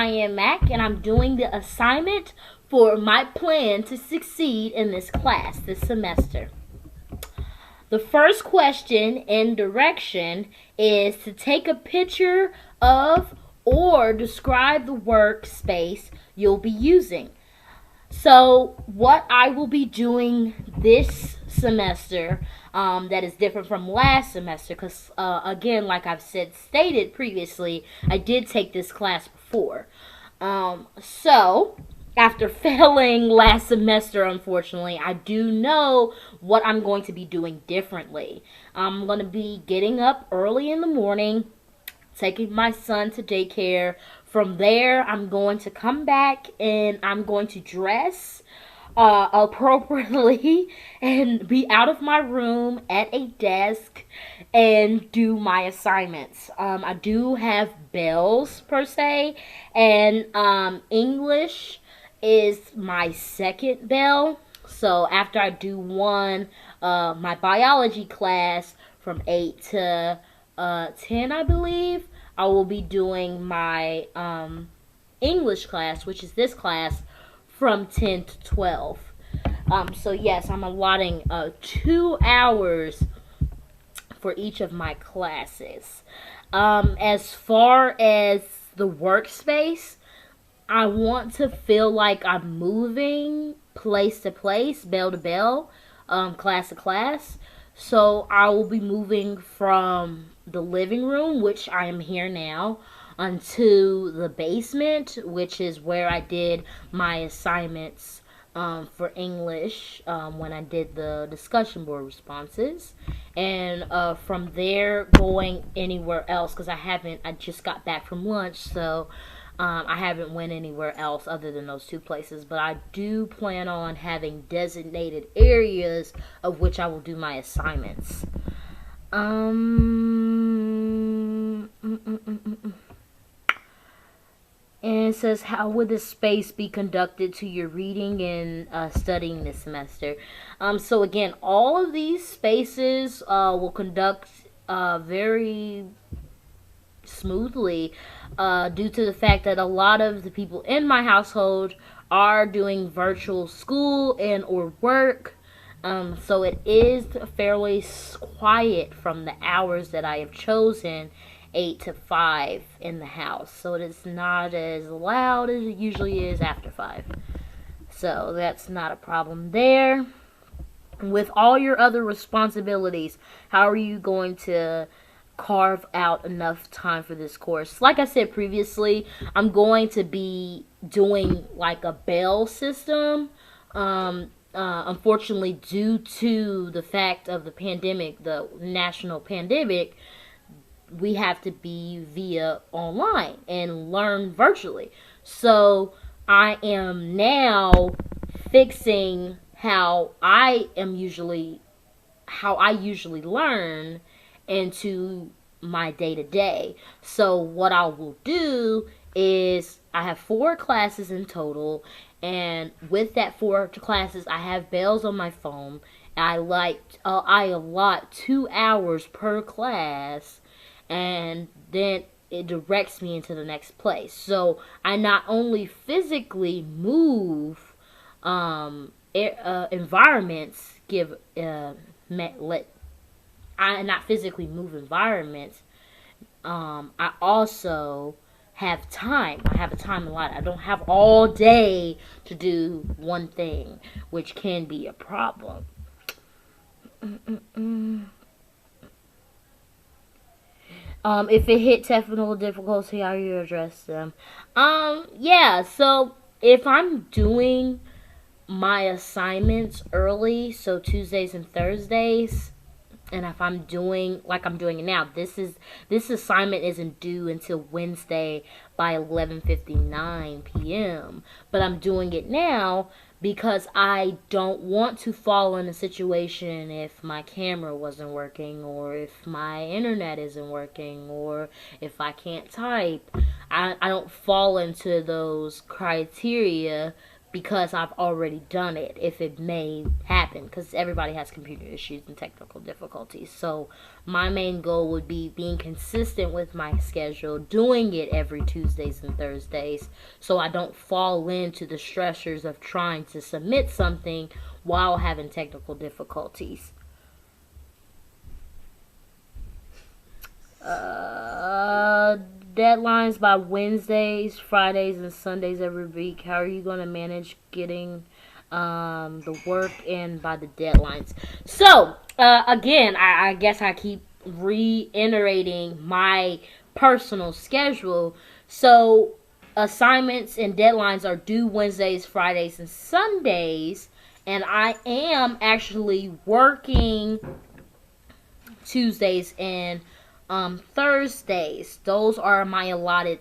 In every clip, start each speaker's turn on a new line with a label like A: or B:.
A: I am Mac, and I'm doing the assignment for my plan to succeed in this class this semester. The first question and direction is to take a picture of or describe the workspace you'll be using. So, what I will be doing this semester that is different from last semester, because again, like I've stated previously, I did take this class before. So, after failing last semester, unfortunately, I do know what I'm going to be doing differently. I'm going to be getting up early in the morning, taking my son to daycare. From there, I'm going to come back and I'm going to dress appropriately and be out of my room at a desk and do my assignments. I do have bells per se, and English is my second bell. So after I do one, my biology class from 8 to 10, I believe, I will be doing my English class, which is this class, from 10 to 12. So yes, I'm allotting 2 hours for each of my classes. As far as the workspace, I want to feel like I'm moving place to place, bell to bell, class to class. So I will be moving from the living room, which I am here now, onto the basement, which is where I did my assignments for English when I did the discussion board responses. And from there, going anywhere else, because I just got back from lunch, so I haven't went anywhere else other than those two places, but I do plan on having designated areas of which I will do my assignments. And it says, how would this space be conducted to your reading and studying this semester? So again, all of these spaces will conduct very smoothly due to the fact that a lot of the people in my household are doing virtual school and or work. So it is fairly quiet from the hours that I have chosen, 8 to 5 in the house. So it is not as loud as it usually is after 5. So that's not a problem there. With all your other responsibilities, how are you going to carve out enough time for this course? Like I said previously, I'm going to be doing like a bell system. Unfortunately, due to the fact of the pandemic, the national pandemic, we have to be via online and learn virtually. So I am now fixing how I usually learn into my day to day. So what I will do is I have 4 classes in total, and with that 4 classes, I have bells on my phone. I allot 2 hours per class, and then it directs me into the next place. So I not only physically move environments, I not physically move environments. I also have time. I have a time allotted. I don't have all day to do one thing, which can be a problem. If it hit technical difficulty, how you address them? Yeah. So if I'm doing my assignments early, so Tuesdays and Thursdays, and if I'm doing like I'm doing it now, this assignment isn't due until Wednesday by 11:59 p.m. But I'm doing it now because I don't want to fall in a situation if my camera wasn't working, or if my internet isn't working, or if I can't type. I don't fall into those criteria because I've already done it, if it may happen, because everybody has computer issues and technical difficulties. So my main goal would be being consistent with my schedule, doing it every Tuesdays and Thursdays, so I don't fall into the stressors of trying to submit something while having technical difficulties. Uh, Deadlines by Wednesdays, Fridays, and Sundays every week. How are you going to manage getting the work in by the deadlines? So, again, I guess I keep reiterating my personal schedule. So, assignments and deadlines are due Wednesdays, Fridays, and Sundays. And I am actually working Tuesdays and Thursdays. Those are my allotted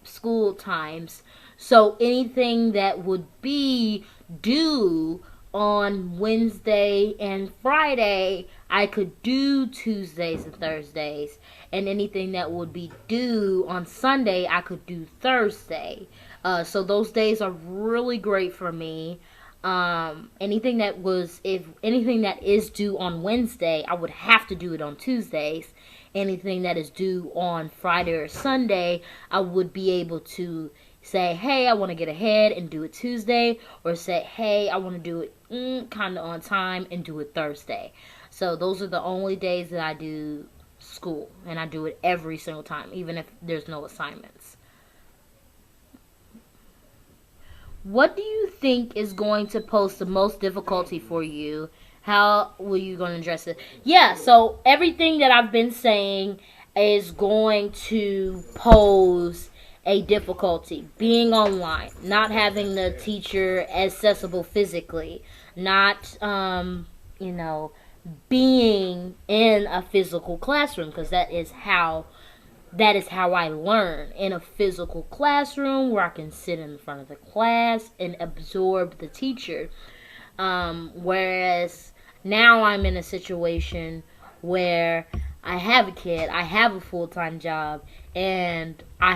A: school times. So anything that would be due on Wednesday and Friday, I could do Tuesdays and Thursdays. And anything that would be due on Sunday, I could do Thursday. So those days are really great for me. If anything that is due on Wednesday, I would have to do it on Tuesdays. Anything that is due on Friday or Sunday, I would be able to say, hey, I want to get ahead and do it Tuesday, or say, hey, I want to do it kind of on time and do it Thursday. So those are the only days that I do school, and I do it every single time, even if there's no assignments. What do you think is going to pose the most difficulty for you? How will you going to address it? Yeah, so everything that I've been saying is going to pose a difficulty. Being online, not having the teacher accessible physically, not, being in a physical classroom, because that is how I learn, in a physical classroom where I can sit in front of the class and absorb the teacher. Whereas now I'm in a situation where I have a kid, I have a full-time job, and I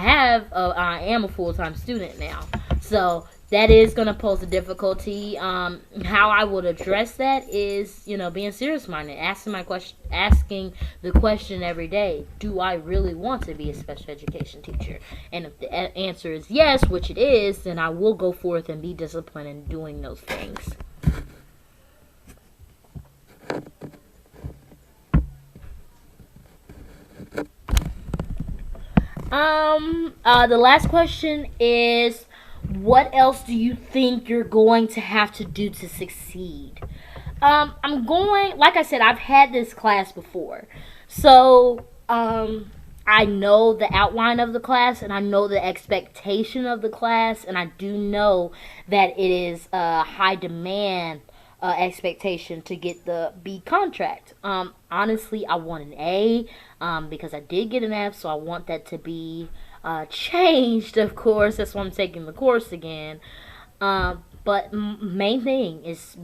A: am a full-time student now. So that is going to pose a difficulty. How I would address that is, being serious-minded, asking the question every day: do I really want to be a special education teacher? And if the answer is yes, which it is, then I will go forth and be disciplined in doing those things. The last question is, what else do you think you're going to have to do to succeed? Like I said, I've had this class before. So, I know the outline of the class, and I know the expectation of the class, and I do know that it is a high demand expectation to get the B contract. Honestly, I want an A because I did get an F, so I want that to be changed, of course. That's why I'm taking the course again. But main thing is,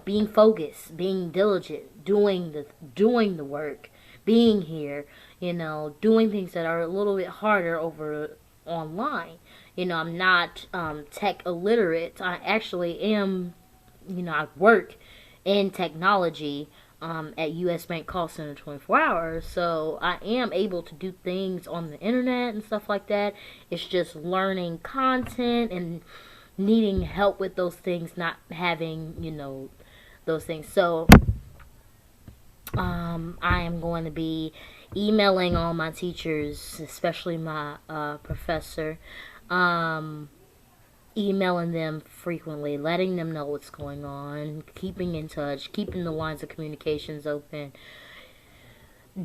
A: being focused, being diligent, doing the work, being here, doing things that are a little bit harder over online. I'm not tech illiterate. I actually am. I work in technology at U.S. Bank Call Center 24 hours, so I am able to do things on the internet and stuff like that. It's just learning content and needing help with those things, not having, those things. So I am going to be emailing all my teachers, especially my professor, emailing them frequently, letting them know what's going on, keeping in touch, keeping the lines of communications open,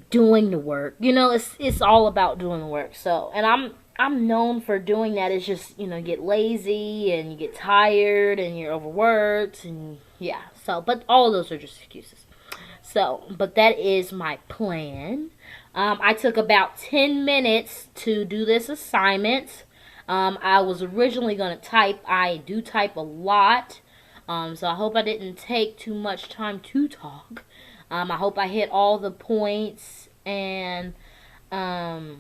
A: doing the work. It's all about doing the work. So, and I'm known for doing that. It's just, you get lazy and you get tired and you're overworked, and yeah. So, but all of those are just excuses. So, but that is my plan. I took about 10 minutes to do this assignment. I was originally going to type. I do type a lot. So I hope I didn't take too much time to talk. I hope I hit all the points and the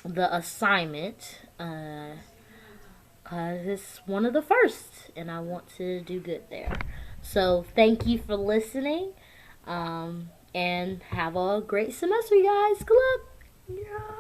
A: assignment. because it's one of the first, and I want to do good there. So thank you for listening, and have a great semester, you guys. Good luck.
B: Yeah.